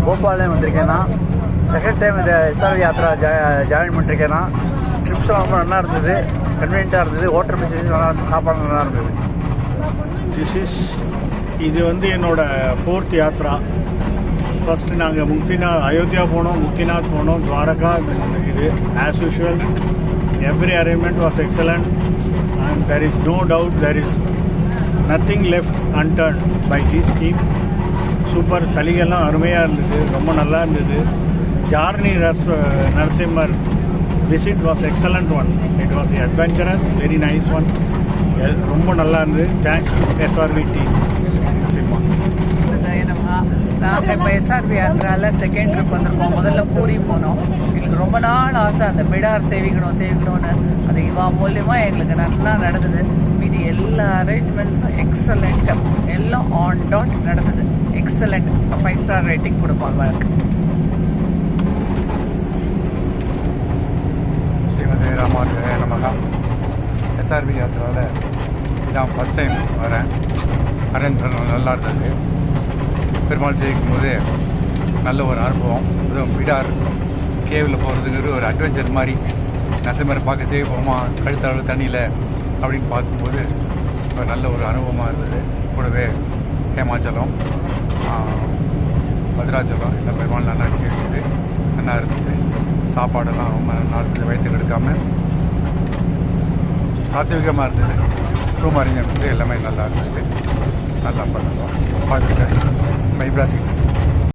போபாலையும் வந்திருக்கேன்னா second time இந்த SRV Yatra join பண்ணிருக்கேன்னா ட்ரிப்ஸ்லாம் ரொம்ப நல்லா இருந்தது, கன்வீனியண்ட்டாக இருந்தது, வாட்டர் ஃபெசிலிட்டிஸ் நல்லா இருந்தது, சாப்பாடு நல்லா இருந்தது. இது வந்து என்னோட 4th யாத்ரா. ஃபர்ஸ்ட் நாங்கள் முக்திநாத் அயோத்தியா போனோம், முக்திநாத் போனோம், துவாரகா. இது as usual every arrangement was excellent and there is no doubt there is nothing left unturned by this team. Super. தலிகெல்லாம் அருமையாக இருந்தது, ரொம்ப நல்லா இருந்தது. Journey Narasimhar visit was excellent one. It was adventurous, very nice one. ரொம்ப நல்லா இருந்தது. Thanks to SRV team. நாங்கள் இப்போ எஸ்ஆர்வி யாத்திராவில் செகண்ட் ட்ரிப் வந்திருக்கோம். முதல்ல பூரி போனோம். எங்களுக்கு ரொம்ப நாள் ஆசை அந்த பிடார் சேவிக்கணும்னு. அது இவா மூலியமாக எங்களுக்கு நல்லா நடந்தது. மீதி எல்லா அரேஞ்ச்மெண்ட்ஸும் எக்ஸலண்ட், எல்லாம் ஆன் டாட் நடந்தது. எக்ஸலண்ட். 5 ஸ்டார் ரேட்டிங் கொடுப்பாங்க. ஸ்ரீமதி ராமானுஜ நமகா. எஸ்ஆர்வி யாத்திராவில் இதான் ஃபஸ்ட் டைம் வரேன். அரேஞ்ச்மெண்ட் நல்லா இருந்தது. பெருமாள் சேவிக்கும் போது நல்ல ஒரு அனுபவம். அதுவும் பிடார் கேவில் போகிறதுங்கிறது ஒரு அட்வென்ச்சர் மாதிரி. நரசிம்மரை பார்க்க சேவை போமா, கழுத்தளவு தண்ணியில் அப்படின்னு பார்க்கும்போது ஒரு நல்ல ஒரு அனுபவமாக இருந்தது. கூடவே ஹேமாச்சலம், பத்ராச்சலம் எல்லாம் பெருமாள் நல்லா சேவிச்சது, நல்லா இருந்தது. சாப்பாடெல்லாம் ரொம்ப நல்லா இருந்தது, வயிற்றுக்கு எடுக்காமல் சாத்விகமாக இருந்தது. ரூம் அரேஞ்ச்மெண்ட்ஸு எல்லாமே நல்லா இருந்தது. நல்லா பண்ணுவோம். பார்த்துருக்கேன். மைப்ரா 6